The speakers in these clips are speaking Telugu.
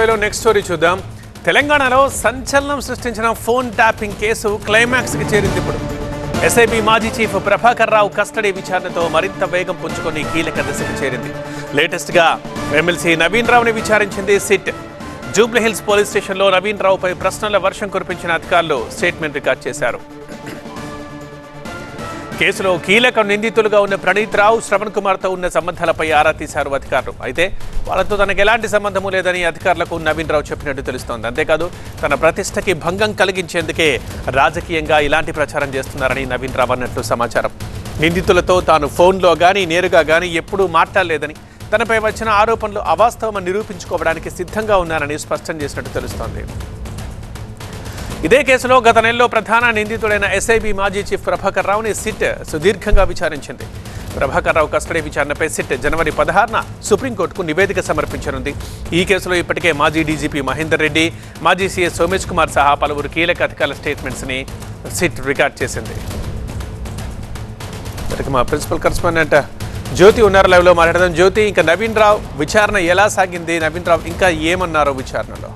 లైవ్లో నెక్స్ట్ స్టోరీ చూద్దాం. తెలంగాణలో సంచలనం సృష్టించిన ఫోన్ ట్యాపింగ్ కేసు క్లైమాక్స్కి చేరింది. ఇప్పుడు ఎస్ఐబి మాజీ చీఫ్ ప్రభాకర్ రావు కస్టడీ విచారణతో మరింత వేగం పుంజుకొని కీలక దశకు చేరింది. లేటెస్ట్గా ఎమ్మెల్సీ నవీన్ రావుని విచారించింది సిట్. జూబ్లీహిల్స్ పోలీస్ స్టేషన్లో నవీన్ రావుపై ప్రశ్నల వర్షం కురిపించిన అధికారులు స్టేట్మెంట్ రికార్డ్ చేశారు. కేసులో కీలక నిందితులుగా ఉన్న ప్రణీత్ రావు, శ్రవణ్ కుమార్తో ఉన్న సంబంధాలపై ఆరా తీశారు అధికారులు. అయితే వాళ్ళతో తనకు ఎలాంటి సంబంధము లేదని అధికారులకు నవీన్ రావు చెప్పినట్టు తెలుస్తోంది. అంతేకాదు తన ప్రతిష్టకి భంగం కలిగించేందుకే రాజకీయంగా ఇలాంటి ప్రచారం చేస్తున్నారని నవీన్ రావు అన్నట్లు సమాచారం. నిందితులతో తాను ఫోన్లో కానీ నేరుగా కానీ ఎప్పుడూ మాట్లాడలేదని, తనపై వచ్చిన ఆరోపణలు అవాస్తవమని నిరూపించుకోవడానికి సిద్ధంగా ఉన్నారని స్పష్టం చేసినట్టు తెలుస్తోంది. ఇదే కేసులో గత నెలలో ప్రధాన నిందితుడైన ఎస్ఐబి మాజీ చీఫ్ ప్రభాకర్ రావుని సిట్ సుదీర్ఘంగా విచారించింది. ప్రభాకర్ రావు కస్టడీ విచారణపై సిట్ జనవరి 16న సుప్రీంకోర్టుకు నివేదిక సమర్పించనుంది. ఈ కేసులో ఇప్పటికే మాజీ డీజీపీ మహేందర్ రెడ్డి, మాజీ సీఎస్ సోమేష్ కుమార్ సహా పలువురు కీలక అధికారుల స్టేట్మెంట్స్ని సిట్ రికార్డ్ చేసింది. మా ప్రిన్సిపల్ కరెస్పాండెంట్ జ్యోతి ఉన్నారు, లైవ్లో మాట్లాడదాం. జ్యోతి, ఇంకా నవీన్ రావు విచారణ ఎలా సాగింది? నవీన్ రావు ఇంకా ఏమన్నారో విచారణలో?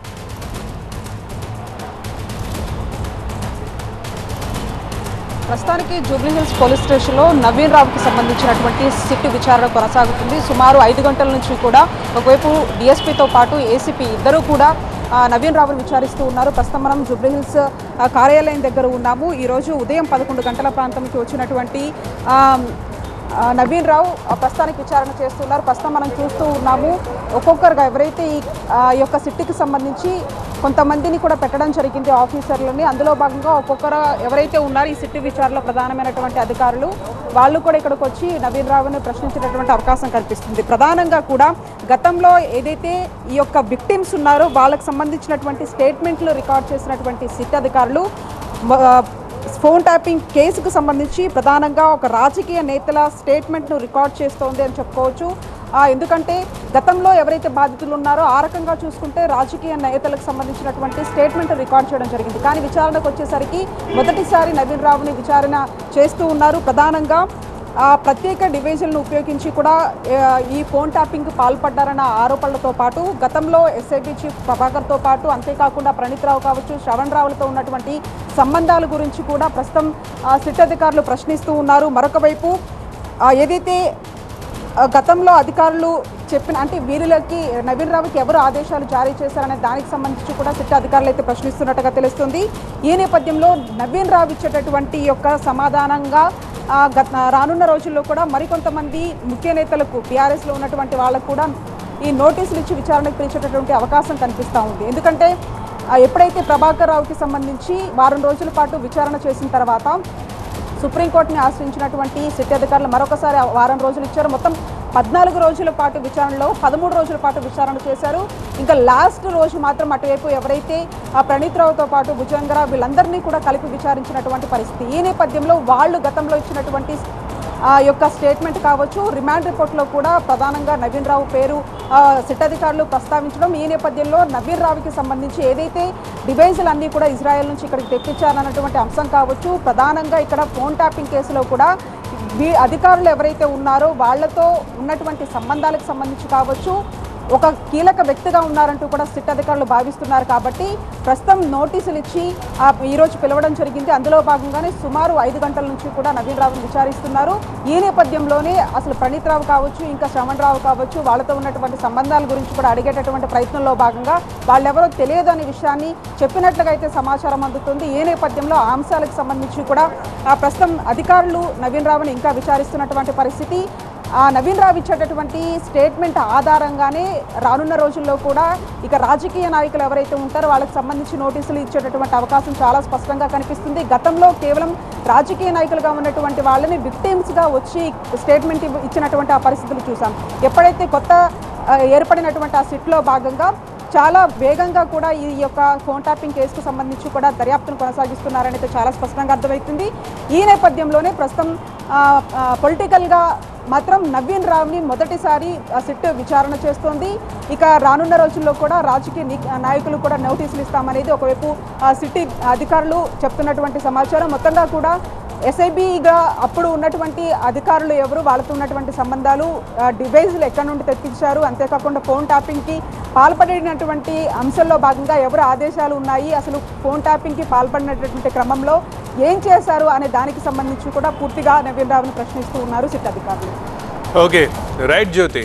ప్రస్తుతానికి జూబ్లీహిల్స్ పోలీస్ స్టేషన్లో నవీన్ రావుకి సంబంధించినటువంటి సిట్ విచారణ కొనసాగుతుంది. సుమారు 5 గంటల నుంచి కూడా ఒకవైపు డిఎస్పీతో పాటు ఏసీపీ ఇద్దరూ కూడా నవీన్ రావును విచారిస్తూ ఉన్నారు. ప్రస్తుతం మనం జూబ్లీహిల్స్ కార్యాలయం దగ్గర ఉన్నాము. ఈరోజు ఉదయం 11 గంటల ప్రాంతంకి వచ్చినటువంటి నవీన్ రావు ప్రస్తుతానికి విచారణ చేస్తున్నారు. ప్రస్తుతం మనం చూస్తూ ఉన్నాము ఒక్కొక్కరుగా ఎవరైతే ఈ యొక్క సిట్కి సంబంధించి కొంతమందిని కూడా పెట్టడం జరిగింది ఆఫీసర్లని. అందులో భాగంగా ఒక్కొక్కరు ఎవరైతే ఉన్నారో ఈ సిట్ విచారణలో ప్రధానమైనటువంటి అధికారులు వాళ్ళు కూడా ఇక్కడికి వచ్చి నవీన్ రావుని ప్రశ్నించేటటువంటి అవకాశం కనిపిస్తుంది. ప్రధానంగా కూడా గతంలో ఏదైతే ఈ యొక్క విక్టిమ్స్ ఉన్నారో వాళ్ళకి సంబంధించినటువంటి స్టేట్మెంట్లు రికార్డ్ చేసినటువంటి సిట్ అధికారులు ఫోన్ ట్యాపింగ్ కేసుకు సంబంధించి ప్రధానంగా ఒక రాజకీయ నేతల స్టేట్మెంట్ను రికార్డ్ చేస్తోంది అని చెప్పుకోవచ్చు. ఎందుకంటే గతంలో ఎవరైతే బాధితులు ఉన్నారో ఆ రకంగా చూసుకుంటే రాజకీయ నేతలకు సంబంధించినటువంటి స్టేట్మెంట్ రికార్డ్ చేయడం జరిగింది. కానీ విచారణకు వచ్చేసరికి మొదటిసారి నవీన్ రావుని విచారణ చేస్తూ ఉన్నారు. ప్రధానంగా ప్రత్యేక డివైజులను ఉపయోగించి కూడా ఈ ఫోన్ ట్యాపింగ్ పాల్పడ్డారన్న ఆరోపణలతో పాటు గతంలో ఎస్ఐబి చీఫ్ ప్రభాకర్తో పాటు అంతేకాకుండా ప్రణీత్ రావు కావచ్చు, శ్రవణ్ రావులతో ఉన్నటువంటి సంబంధాల గురించి కూడా ప్రస్తుతం సిట్ అధికారులు ప్రశ్నిస్తూ ఉన్నారు. మరొక వైపు ఏదైతే గతంలో అధికారులు చెప్పిన అంటే వీరులకి నవీన్ రావుకి ఎవరు ఆదేశాలు జారీ చేశారనే దానికి సంబంధించి కూడా సిట్ అధికారులు అయితే ప్రశ్నిస్తున్నట్టుగా తెలుస్తుంది. ఈ నేపథ్యంలో నవీన్ రావు ఇచ్చేటటువంటి యొక్క సమాధానంగా రానున్న రోజుల్లో కూడా మరికొంతమంది ముఖ్య నేతలకు టీఆర్ఎస్లో ఉన్నటువంటి వాళ్ళకు కూడా ఈ నోటీసులు ఇచ్చి విచారణకు పిలిచేటటువంటి అవకాశం కనిపిస్తూ ఉంది. ఎందుకంటే ఎప్పుడైతే ప్రభాకర్ రావుకి సంబంధించి వారం రోజుల పాటు విచారణ చేసిన తర్వాత సుప్రీంకోర్టుని ఆశ్రయించినటువంటి సిట్ అధికారులు మరొకసారి వారం రోజులు ఇచ్చారు. మొత్తం 14 రోజుల పాటు విచారణలో 13 రోజుల పాటు విచారణ చేశారు. ఇంకా లాస్ట్ రోజు మాత్రం అటువైపు ఎవరైతే ప్రణీత్ రావుతో పాటు భుజంగరా వీళ్ళందరినీ కూడా కలిపి విచారించినటువంటి పరిస్థితి. ఈ నేపథ్యంలో వాళ్ళు గతంలో ఇచ్చినటువంటి యొక్క స్టేట్మెంట్ కావచ్చు, రిమాండ్ రిపోర్ట్లో కూడా ప్రధానంగా నవీన్ రావు పేరు సిట్ అధికారులు ప్రస్తావించడం. ఈ నేపథ్యంలో నవీన్ రావుకి సంబంధించి ఏదైతే డివైజులు అన్నీ కూడా ఇజ్రాయెల్ నుంచి ఇక్కడికి తెప్పించారన్నటువంటి అంశం కావచ్చు, ప్రధానంగా ఇక్కడ ఫోన్ ట్యాపింగ్ కేసులో కూడా అధికారులు ఎవరైతే ఉన్నారో వాళ్లతో ఉన్నటువంటి సంబంధాలకు సంబంధించి కావచ్చు, ఒక కీలక వ్యక్తిగా ఉన్నారంటూ కూడా సిట్ అధికారులు భావిస్తున్నారు. కాబట్టి ప్రస్తుతం నోటీసులు ఇచ్చి ఈరోజు పిలవడం జరిగింది. అందులో భాగంగానే సుమారు 5 గంటల నుంచి కూడా నవీన్ రావుని విచారిస్తున్నారు. ఈ నేపథ్యంలోనే అసలు ప్రణీత్ రావు కావచ్చు, ఇంకా శ్రవణ్ రావు కావచ్చు, వాళ్ళతో ఉన్నటువంటి సంబంధాల గురించి కూడా అడిగేటటువంటి ప్రయత్నంలో భాగంగా వాళ్ళెవరో తెలియదు అనే విషయాన్ని చెప్పినట్లుగా అయితే సమాచారం అందుతుంది. ఈ నేపథ్యంలో ఆ అంశాలకు సంబంధించి కూడా ప్రస్తుతం అధికారులు నవీన్ రావుని ఇంకా విచారిస్తున్నటువంటి పరిస్థితి. నవీన్ రావు ఇచ్చేటటువంటి స్టేట్మెంట్ ఆధారంగానే రానున్న రోజుల్లో కూడా ఇక రాజకీయ నాయకులు ఎవరైతే ఉంటారో వాళ్ళకి సంబంధించి నోటీసులు ఇచ్చేటటువంటి అవకాశం చాలా స్పష్టంగా కనిపిస్తుంది. గతంలో కేవలం రాజకీయ నాయకులుగా ఉన్నటువంటి వాళ్ళని విక్టిమ్స్గా వచ్చి స్టేట్మెంట్ ఇచ్చినటువంటి ఆ పరిస్థితులు చూసాం. ఎప్పుడైతే కొత్త ఏర్పడినటువంటి ఆ సిట్లో భాగంగా చాలా వేగంగా కూడా ఈ యొక్క ఫోన్ ట్యాపింగ్ కేసుకు సంబంధించి కూడా దర్యాప్తును కొనసాగిస్తున్నారని అయితే చాలా స్పష్టంగా అర్థమవుతుంది. ఈ నేపథ్యంలోనే ప్రస్తుతం పొలిటికల్గా మాత్రం నవీన్ రావుని మొదటిసారి సిట్ విచారణ చేస్తోంది. ఇక రానున్న రోజుల్లో కూడా రాజకీయ నాయకులు కూడా నోటీసులు ఇస్తామనేది ఒకవైపు సిట్ అధికారులు చెప్తున్నటువంటి సమాచారం. మొత్తంగా కూడా ఎస్ఐబిగా అప్పుడు ఉన్నటువంటి అధికారులు ఎవరు, వాళ్ళతో ఉన్నటువంటి సంబంధాలు, డివైజులు ఎక్కడి నుండి తెప్పించారు, అంతేకాకుండా ఫోన్ ట్యాపింగ్కి పాల్పడినటువంటి అంశంలో భాగంగా ఎవరు ఆదేశాలు ఉన్నాయి, అసలు ఫోన్ ట్యాపింగ్కి పాల్పడినటువంటి క్రమంలో ఏం చేశారు అనే దానికి సంబంధించి కూడా పూర్తిగా నవీన్ రావును ప్రశ్నిస్తూ ఉన్నారు సిట్ అధికారులు. ఓకే, రైట్ జ్యోతి.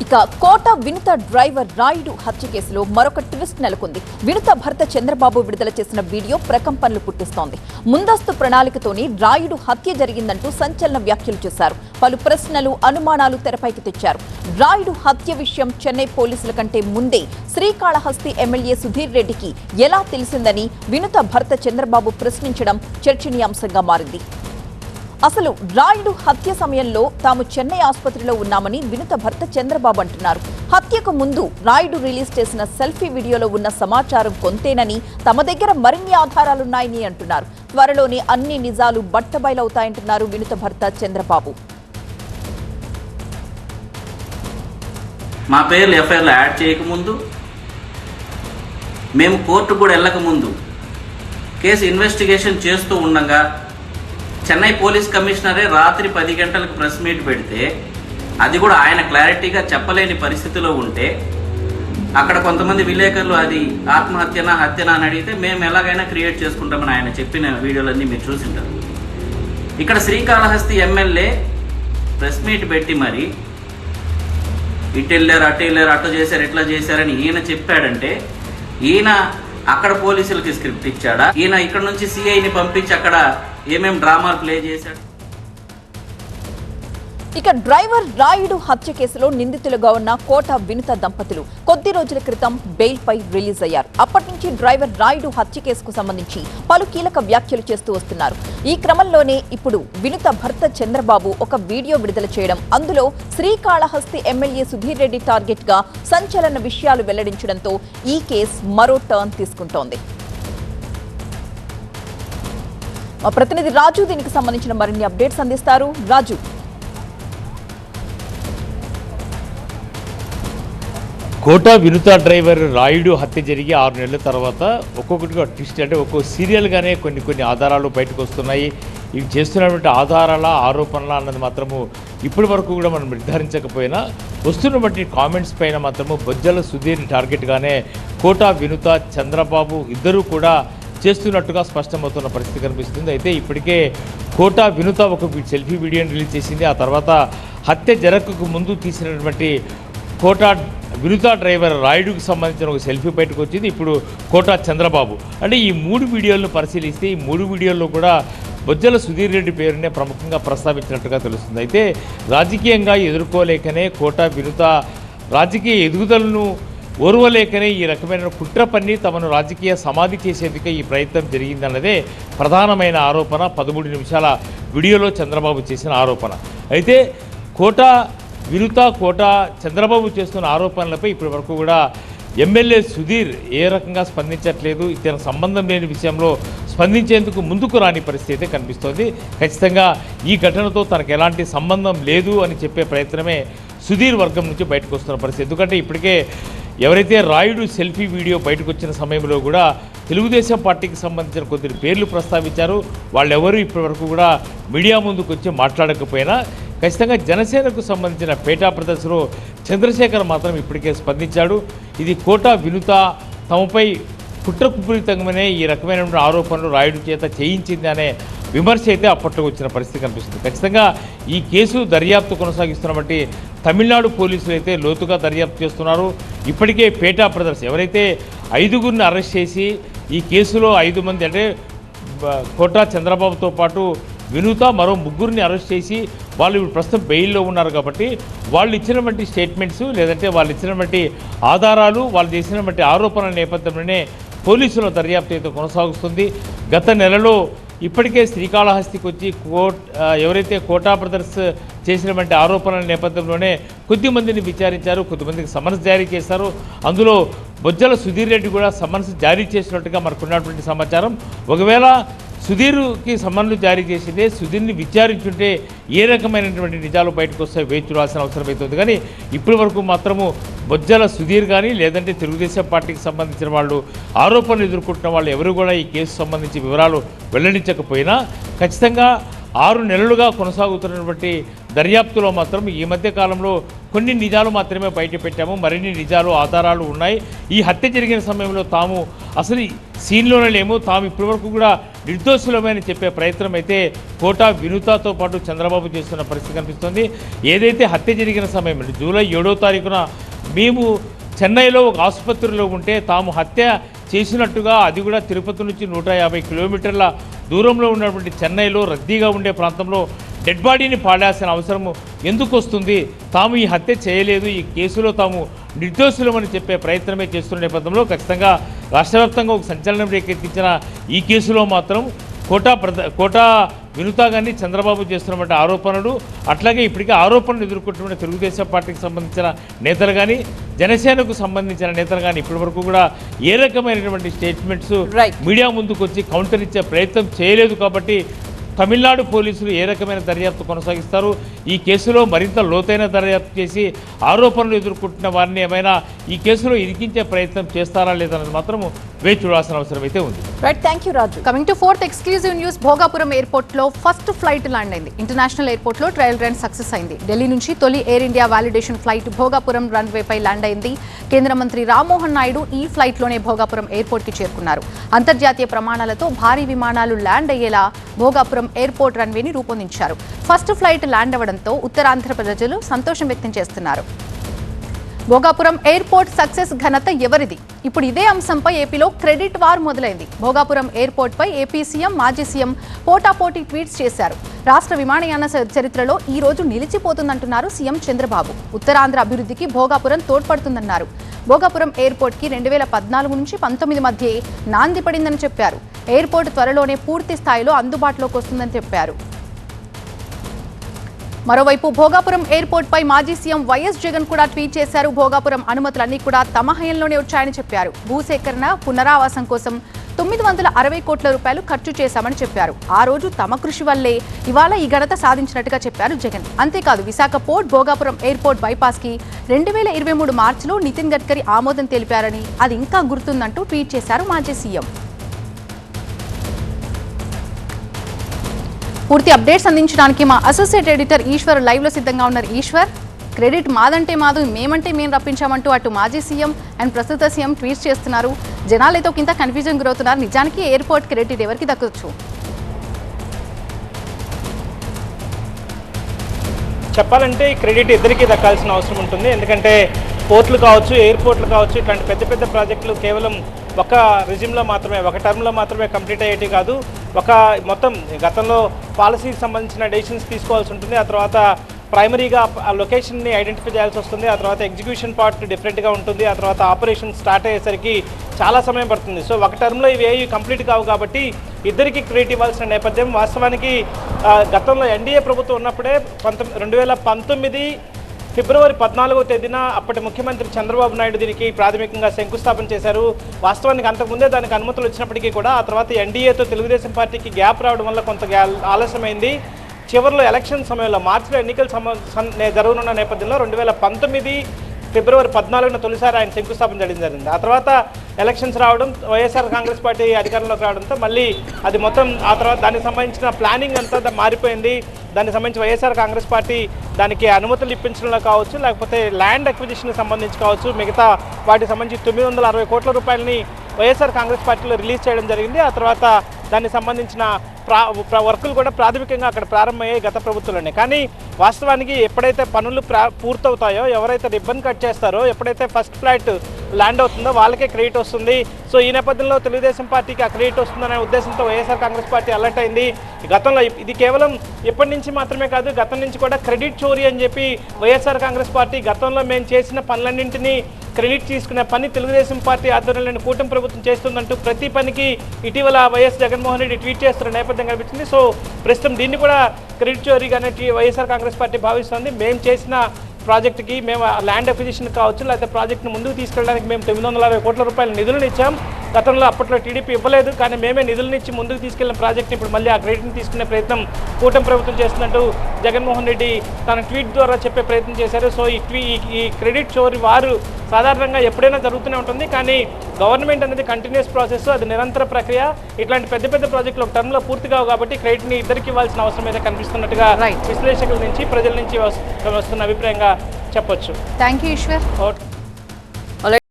ఇక కోట వినుత డ్రైవర్ రాయుడు హత్య కేసులో మరొక ట్విస్ట్ నెలకొంది. వినుత భర్త చంద్రబాబు విడుదల చేసిన వీడియో ప్రకంపనలు పుట్టిస్తోంది. ముందస్తు ప్రణాళికతోనే రాయుడు హత్య జరిగిందంటూ సంచలన వ్యాఖ్యలు చేశారు. పలు ప్రశ్నలు, అనుమానాలు తెరపైకి తెచ్చారు. రాయుడు హత్య విషయం చెన్నై పోలీసుల కంటే ముందే శ్రీకాళహస్తి ఎమ్మెల్యే సుధీర్ రెడ్డికి ఎలా తెలిసిందని వినుత భర్త చంద్రబాబు ప్రశ్నించడం చర్చనీయాంశంగా మారింది. అసలు రాయుడు హత్య సమయంలో తాము చెన్నై ఆసుపత్రిలో ఉన్నామని వినుత భర్త చంద్రబాబు అంటున్నారు. హత్యకు ముందు రాయుడు రిలీజ్ చేసిన సెల్ఫీ వీడియోలో ఉన్న సమాచారం కొంతేనని, తమ దగ్గర మరిన్ని ఆధారాలున్నాయని అంటున్నారు. త్వరలోనే అన్ని నిజాలు బట్టబయలవుతాయంటున్నారు వినుత భర్త చంద్రబాబు. మా పేర్లు ఎఫ్ఐఆర్లో యాడ్ చేయకముందు, మేము కోర్టు కూడా వెళ్ళకముందు కేసు ఇన్వెస్టిగేషన్ చేస్తూ ఉండగా చెన్నై పోలీస్ కమిషనరే రాత్రి 10 గంటలకు ప్రెస్ మీట్ పెడితే, అది కూడా ఆయన క్లారిటీగా చెప్పలేని పరిస్థితిలో ఉంటే, అక్కడ కొంతమంది విలేకరులు అది ఆత్మహత్యనా హత్యనా అని అడిగితే మేము ఎలాగైనా క్రియేట్ చేసుకుంటామని ఆయన చెప్పిన వీడియోలన్నీ మీరు చూసింటారు. ఇక్కడ శ్రీకాళహస్తి ఎమ్మెల్యే ప్రెస్ మీట్ పెట్టి మరి ఇటు వెళ్ళారు, అటు వెళ్ళారు, అటు చేశారు, ఇట్లా చేశారని ఈయన చెప్పాడంటే, ఈయన అక్కడ పోలీసులకి స్క్రిప్ట్ ఇచ్చాడా, ఈయన ఇక్కడ నుంచి సిఐని పంపించి అక్కడ ఏమేం డ్రామాలు ప్లే చేశాడు? ఇక డ్రైవర్ రాయుడు హత్య కేసులో నిందితులుగా ఉన్న కోట వినుత దంపతులు కొద్ది రోజుల క్రితం బెయిల్పై రిలీజ్ అయ్యారు. అప్పటి నుంచి డ్రైవర్ రాయుడు హత్య కేసుకు సంబంధించి పలు కీలక వ్యాఖ్యలు చేస్తూ వస్తున్నారు. ఈ క్రమంలోనే ఇప్పుడు వినుత భర్త చంద్రబాబు ఒక వీడియో విడుదల చేయడం, అందులో శ్రీకాళహస్తి ఎమ్మెల్యే సుధీర్ రెడ్డి టార్గెట్ గా సంచలన విషయాలు వెల్లడించడంతో ఈ కేసు మరో టర్న్ తీసుకుంటోంది. మా ప్రతినిధి రాజు దీనికి సంబంధించిన మరిన్ని అప్డేట్స్ అందిస్తారు. రాజు, కోట వినుత డ్రైవర్ రాయుడు హత్య జరిగి 6 నెలల తర్వాత ఒక్కొక్కటిగా ట్విస్ట్, అంటే ఒక్కో సీరియల్గానే కొన్ని ఆధారాలు బయటకు వస్తున్నాయి. ఇవి చేస్తున్నటువంటి ఆధారాల, ఆరోపణల అన్నది మాత్రము ఇప్పటి వరకు కూడా మనం నిర్ధారించకపోయినా వస్తున్నటువంటి కామెంట్స్ పైన మాత్రము బొజ్జల సుధీర్ టార్గెట్గానే కోట వినుత, చంద్రబాబు ఇద్దరూ కూడా చేస్తున్నట్టుగా స్పష్టమవుతున్న పరిస్థితి కనిపిస్తుంది. అయితే ఇప్పటికే కోట వినుత ఒక సెల్ఫీ వీడియోని రిలీజ్ చేసింది. ఆ తర్వాత హత్య జరగక ముందు తీసినటువంటి కోట వినుత డ్రైవర్ రాయుడుకు సంబంధించిన ఒక సెల్ఫీ బయటకు వచ్చింది. ఇప్పుడు కోట చంద్రబాబు, అంటే ఈ 3 వీడియోలను పరిశీలిస్తే ఈ 3 వీడియోల్లో కూడా బొజ్జల సుధీర్ రెడ్డి పేరునే ప్రముఖంగా ప్రస్తావించినట్టుగా తెలుస్తుంది. అయితే రాజకీయంగా ఎదుర్కోలేకనే కోట వినుత రాజకీయ ఎదుగుదలను ఓర్వలేకనే ఈ రకమైన కుట్ర పన్ని తమను రాజకీయ సమాధి చేసేందుకే ఈ ప్రయత్నం జరిగిందన్నదే ప్రధానమైన ఆరోపణ. 13 నిమిషాల వీడియోలో చంద్రబాబు చేసిన ఆరోపణ. అయితే కోట వినుత, కోట చంద్రబాబు చేస్తున్న ఆరోపణలపై ఇప్పటి వరకు కూడా ఎమ్మెల్యే సుధీర్ ఏ రకంగా స్పందించట్లేదు. ఇతర సంబంధం లేని విషయంలో స్పందించేందుకు ముందుకు రాని పరిస్థితి కనిపిస్తోంది. ఖచ్చితంగా ఈ ఘటనతో తనకు ఎలాంటి సంబంధం లేదు అని చెప్పే ప్రయత్నమే సుధీర్ వర్గం నుంచి బయటకు వస్తున్న పరిస్థితి. ఎందుకంటే ఇప్పటికే ఎవరైతే రాయుడు సెల్ఫీ వీడియో బయటకు వచ్చిన సమయంలో కూడా తెలుగుదేశం పార్టీకి సంబంధించిన కొద్ది పేర్లు ప్రస్తావించారు. వాళ్ళెవరూ ఇప్పటివరకు కూడా మీడియా ముందుకు వచ్చి మాట్లాడకపోయినా ఖచ్చితంగా జనసేనకు సంబంధించిన పేటా ప్రదర్శనలో చంద్రశేఖర్ మాత్రం ఇప్పటికే స్పందించాడు. ఇది కోట వినుత తమపై కుట్రకుపూరితంగానే ఈ రకమైనటువంటి ఆరోపణలు రాయుడు చేత చేయించింది అనే విమర్శ అయితే అప్పట్లో వచ్చిన పరిస్థితి కనిపిస్తుంది. ఖచ్చితంగా ఈ కేసు దర్యాప్తు కొనసాగిస్తున్నటువంటి తమిళనాడు పోలీసులు అయితే లోతుగా దర్యాప్తు చేస్తున్నారు. ఇప్పటికే పేటా బ్రదర్స్ ఎవరైతే 5గురిని అరెస్ట్ చేసి ఈ కేసులో 5 మంది అంటే కోట చంద్రబాబుతో పాటు వినుత మరో 3గురిని అరెస్ట్ చేసి వాళ్ళు ఇప్పుడు ప్రస్తుతం బెయిల్లో ఉన్నారు. కాబట్టి వాళ్ళు ఇచ్చినటువంటి స్టేట్మెంట్స్ లేదంటే వాళ్ళు ఇచ్చినటువంటి ఆధారాలు, వాళ్ళు చేసినటువంటి ఆరోపణల నేపథ్యంలోనే పోలీసుల దర్యాప్తు అయితే కొనసాగుతుంది. గత నెలలో ఇప్పటికే శ్రీకాళహస్తికి వచ్చి ఎవరైతే కోటా బ్రదర్స్ చేసినటువంటి ఆరోపణల నేపథ్యంలోనే కొద్దిమందిని విచారించారు, కొద్దిమందికి సమన్స్ జారీ చేశారు. అందులో బొజ్జల సుధీర్ రెడ్డి కూడా సమన్స్ జారీ చేసినట్టుగా మనకున్నటువంటి సమాచారం. ఒకవేళ సుధీర్కి సమన్లు జారీ చేసిందే సుధీర్ని విచారించుంటే ఏ రకమైనటువంటి నిజాలు బయటకు వస్తాయి వేచి చూడాల్సిన అవసరం అవుతుంది. కానీ ఇప్పటి వరకు మాత్రము బొజ్జల సుధీర్ కానీ లేదంటే తెలుగుదేశం పార్టీకి సంబంధించిన వాళ్ళు ఆరోపణలు ఎదుర్కొంటున్న వాళ్ళు ఎవరు కూడా ఈ కేసు సంబంధించి వివరాలు వెల్లడించకపోయినా ఖచ్చితంగా 6 నెలలుగా కొనసాగుతున్నటువంటి దర్యాప్తులో మాత్రం ఈ మధ్య కాలంలో కొన్ని నిజాలు మాత్రమే బయట పెట్టాము. మరిన్ని నిజాలు ఆధారాలు ఉన్నాయి. ఈ హత్య జరిగిన సమయంలో తాము అసలు సీన్లోనే లేము, తాము ఇప్పటివరకు కూడా నిర్దోషులమని చెప్పే ప్రయత్నం అయితే కోటా వినుతతో పాటు చంద్రబాబు చేస్తున్న పరిస్థితి కనిపిస్తుంది. ఏదైతే హత్య జరిగిన సమయంలో జూలై 7వ తారీఖున మేము చెన్నైలో ఒక ఆసుపత్రిలో ఉంటే తాము హత్య చేసినట్టుగా, అది కూడా తిరుపతి నుంచి 150 కిలోమీటర్ల దూరంలో ఉన్నటువంటి చెన్నైలో రద్దీగా ఉండే ప్రాంతంలో డెడ్ బాడీని పాడాల్సిన అవసరం ఎందుకు వస్తుంది? తాము ఈ హత్య చేయలేదు, ఈ కేసులో తాము నిర్దోషులమని చెప్పే ప్రయత్నమే చేస్తున్న నేపథ్యంలో ఖచ్చితంగా రాష్ట్రవ్యాప్తంగా ఒక సంచలనం రేకెత్తించిన ఈ కేసులో మాత్రం కోటా వినుత కానీ చంద్రబాబు చేస్తున్నటువంటి ఆరోపణలు, అట్లాగే ఇప్పటికే ఆరోపణలు ఎదుర్కొంటున్న తెలుగుదేశం పార్టీకి సంబంధించిన నేతలు కానీ జనసేనకు సంబంధించిన నేతలు కానీ ఇప్పటి వరకు కూడా ఏ రకమైనటువంటి స్టేట్మెంట్స్ మీడియా ముందుకు వచ్చి కౌంటర్ ఇచ్చే ప్రయత్నం చేయలేదు. కాబట్టి తమిళనాడు పోలీసులు ఏ రకమైన దర్యాప్తు కొనసాగిస్తారు, ఈ కేసులో మరింత లోతైన దర్యాప్తు చేసి ఆరోపణలు ఎదుర్కొంటున్న వారిని ఏమైనా ఈ కేసులో ఇరికించే ప్రయత్నం చేస్తారా లేదన్నది మాత్రం వేచి చూడాల్సిన అవసరం అయితే ఉంది. Right, thank you Raju. Coming to fourth exclusive news. Bhogapuram airport లో ఫస్ట్ ఫ్లైట్ ల్యాండ్ అయింది. ఇంటర్నేషనల్ ఎయిర్పోర్ట్ లో ట్రయల్ రన్ సక్సెస్ అయింది. ఢిల్లీ నుంచి తొలి Air India validation flight Bhogapuram runway పై ల్యాండ్ అయింది. కేంద్ర మంత్రి రామ్మోహన్ నాయుడు ఈ ఫ్లైట్ లోనే భోగాపురం ఎయిర్పోర్ట్ కి చేరుకున్నారు. అంతర్జాతీయ ప్రమాణాలతో భారీ విమానాలు ల్యాండ్ అయ్యేలా భోగాపురం ఎయిర్పోర్ట్ రన్వేని రూపొందించారు. ఫస్ట్ ఫ్లైట్ ల్యాండ్ అవ్వడంతో ఉత్తరాంధ్ర ప్రజలు సంతోషం వ్యక్తం చేస్తున్నారు. భోగాపురం ఎయిర్పోర్ట్ సక్సెస్ ఘనత ఎవరిది? ఇప్పుడు ఇదే అంశంపై ఏపీలో క్రెడిట్ వార్ మొదలైంది. భోగాపురం ఎయిర్పోర్ట్ పై ఏపీ సీఎం, మాజీ సీఎం పోటాపోటీ ట్వీట్స్ చేశారు. రాష్ట్ర విమానయాన చరిత్రలో ఈ రోజు నిలిచిపోతుందంటున్నారు సీఎం చంద్రబాబు. ఉత్తరాంధ్ర అభివృద్ధికి భోగాపురం తోడ్పడుతుందన్నారు. భోగాపురం ఎయిర్పోర్ట్ కి 2014 నుంచి 19 మధ్య నాంది పడిందని చెప్పారు. ఎయిర్పోర్ట్ త్వరలోనే పూర్తి స్థాయిలో అందుబాటులోకి వస్తుందని చెప్పారు. మరోవైపు భోగాపురం ఎయిర్పోర్ట్ పై మాజీ సీఎం వైఎస్ జగన్ కూడా ట్వీట్ చేశారు. భోగాపురం అనుమతులన్నీ కూడా తమ హయంలోనే వచ్చాయని చెప్పారు. భూసేకరణ, పునరావాసం కోసం 960 కోట్ల రూపాయలు ఖర్చు చేశామని చెప్పారు. ఆ రోజు తమ కృషి వల్లే ఇవాళ ఈ ఘనత సాధించినట్టుగా చెప్పారు జగన్. అంతేకాదు Visakha port Bhogapuram airport bypass కి 2023 మార్చిలో నితిన్ గడ్కరీ ఆమోదం తెలిపారని, అది ఇంకా గుర్తుందంటూ ట్వీట్ చేశారు మాజీ సీఎం. పూర్తి అప్డేట్స్ అందించడానికి మా అసోసియేట్ ఎడిటర్ ఈశ్వర్ లైవ్ లో సిద్ధంగా ఉన్నారు. ఈశ్వర్, క్రెడిట్ మాదంటే మాదు, మేమంటే మేము రప్పించామంటూ అటు మాజీ సీఎం అండ్ ప్రస్తుత సీఎం ట్వీట్స్ చేస్తున్నారు. జనాలైతే కింద కన్ఫ్యూజన్ గురవుతున్నారు. నిజానికి ఎయిర్పోర్ట్ క్రెడిట్ ఎవరికి దక్కవచ్చు? చెప్పాలంటే ఈ క్రెడిట్ ఇద్దరికీ దక్కాల్సిన అవసరం ఉంటుంది. ఎందుకంటే పోర్ట్లు కావచ్చు, ఎయిర్పోర్ట్లు కావచ్చు, ఇట్లాంటి పెద్ద పెద్ద ప్రాజెక్టులు కేవలం ఒక రిజిమ్లో మాత్రమే, ఒక టర్మ్లో మాత్రమే కంప్లీట్ అయ్యేటి కాదు. మొత్తం గతంలో పాలసీకి సంబంధించిన డెసిషన్స్ తీసుకోవాల్సి ఉంటుంది. ఆ తర్వాత ప్రైమరీగా ఆ లొకేషన్ని ఐడెంటిఫై చేయాల్సి వస్తుంది. ఆ తర్వాత ఎగ్జిక్యూషన్ పార్ట్ డిఫరెంట్గా ఉంటుంది. ఆ తర్వాత ఆపరేషన్ స్టార్ట్ అయ్యేసరికి చాలా సమయం పడుతుంది. సో ఒక టర్మ్లో ఇవి ఏవి కంప్లీట్ కావు కాబట్టి ఇద్దరికి క్రెడిట్ ఇవ్వాల్సిన నేపథ్యం. వాస్తవానికి గతంలో ఎన్డీఏ ప్రభుత్వం ఉన్నప్పుడే 2019 ఫిబ్రవరి 14వ తేదీన అప్పటి ముఖ్యమంత్రి చంద్రబాబు నాయుడు దీనికి ప్రాథమికంగా శంకుస్థాపన చేశారు. వాస్తవానికి అంతకుముందే దానికి అనుమతులు వచ్చినప్పటికీ కూడా ఆ తర్వాత ఎన్డీఏతో తెలుగుదేశం పార్టీకి గ్యాప్ రావడం వల్ల కొంత ఆలస్యమైంది. చివరిలో ఎలక్షన్ సమయంలో మార్చిలో ఎన్నికలు జరగనున్న నేపథ్యంలో 2019 ఫిబ్రవరి 14న తొలిసారి ఆయన శంకుస్థాపన జరిగింది. ఆ తర్వాత ఎలక్షన్స్ రావడం, వైఎస్ఆర్ కాంగ్రెస్ పార్టీ అధికారంలోకి రావడంతో మళ్ళీ అది మొత్తం ఆ తర్వాత దానికి సంబంధించిన ప్లానింగ్ అంతా మారిపోయింది. దానికి సంబంధించి వైఎస్ఆర్ కాంగ్రెస్ పార్టీ దానికి అనుమతులు ఇప్పించడంలో కావచ్చు, లేకపోతే ల్యాండ్ అక్విజిషన్కి సంబంధించి కావచ్చు, మిగతా వాటికి సంబంధించి 960 కోట్ల రూపాయలని వైఎస్ఆర్ కాంగ్రెస్ పార్టీలో రిలీజ్ చేయడం జరిగింది. ఆ తర్వాత దానికి సంబంధించిన వర్కులు కూడా ప్రాథమికంగా అక్కడ ప్రారంభమయ్యాయి గత ప్రభుత్వంలోనే. కానీ వాస్తవానికి ఎప్పుడైతే పనులు పూర్తవుతాయో, ఎవరైతే రిబ్బన్ కట్ చేస్తారో, ఎప్పుడైతే ఫస్ట్ ఫ్లైట్ ల్యాండ్ అవుతుందో వాళ్ళకే క్రెడిట్ వస్తుంది. సో ఈ నేపథ్యంలో తెలుగుదేశం పార్టీకి ఆ క్రెడిట్ వస్తుందనే ఉద్దేశంతో వైఎస్ఆర్ కాంగ్రెస్ పార్టీ అలర్ట్ అయింది. గతంలో ఇది కేవలం ఇప్పటి నుంచి మాత్రమే కాదు, గతం నుంచి కూడా క్రెడిట్ చోరీ అని చెప్పి వైఎస్ఆర్ కాంగ్రెస్ పార్టీ గతంలో మేము చేసిన పనులన్నింటినీ క్రెడిట్ తీసుకునే పని తెలుగుదేశం పార్టీ ఆధ్వర్యంలోని కూటమి ప్రభుత్వం చేస్తుందంటూ ప్రతి పనికి ఇటీవల వైఎస్ జగన్మోహన్ రెడ్డి ట్వీట్ చేస్తున్న నేపథ్యం కనిపించింది. సో ప్రస్తుతం దీన్ని కూడా క్రెడిట్ చోరీగానే వైఎస్ఆర్ కాంగ్రెస్ పార్టీ భావిస్తోంది. మేము చేసిన ప్రాజెక్టుకి, మేము ల్యాండ్ అక్విజిషన్ కావచ్చు, లేకపోతే ప్రాజెక్టును ముందుకు తీసుకెళ్ళడానికి మేము 960 కోట్ల రూపాయల నిధులను ఇచ్చాం. గతంలో అప్పట్లో టీడీపీ ఇవ్వలేదు, కానీ మేమే నిధులనిచ్చి ముందుకు తీసుకెళ్లిన ప్రాజెక్ట్ని ఇప్పుడు మళ్ళీ ఆ క్రెడిట్ని తీసుకునే ప్రయత్నం కూటమి ప్రభుత్వం చేస్తున్నట్టు జగన్మోహన్ రెడ్డి తన ట్వీట్ ద్వారా చెప్పే ప్రయత్నం చేశారు. సో ఈ క్రెడిట్ చోరీ వారు సాధారణంగా ఎప్పుడైనా జరుగుతూనే ఉంటుంది, కానీ గవర్నమెంట్ అనేది కంటిన్యూస్ ప్రాసెస్, అది నిరంతర ప్రక్రియ. ఇట్లాంటి పెద్ద పెద్ద ప్రాజెక్టులు ఒక టర్మ్లో పూర్తి కావు కాబట్టి క్రెడిట్ని ఇద్దరికి ఇవ్వాల్సిన అవసరం అయితే కనిపిస్తున్నట్టుగా విశ్లేషకుల నుంచి ప్రజల నుంచి వస్తున్న అభిప్రాయంగా చెప్పొచ్చు. Thank you Eshwar. ఓకే.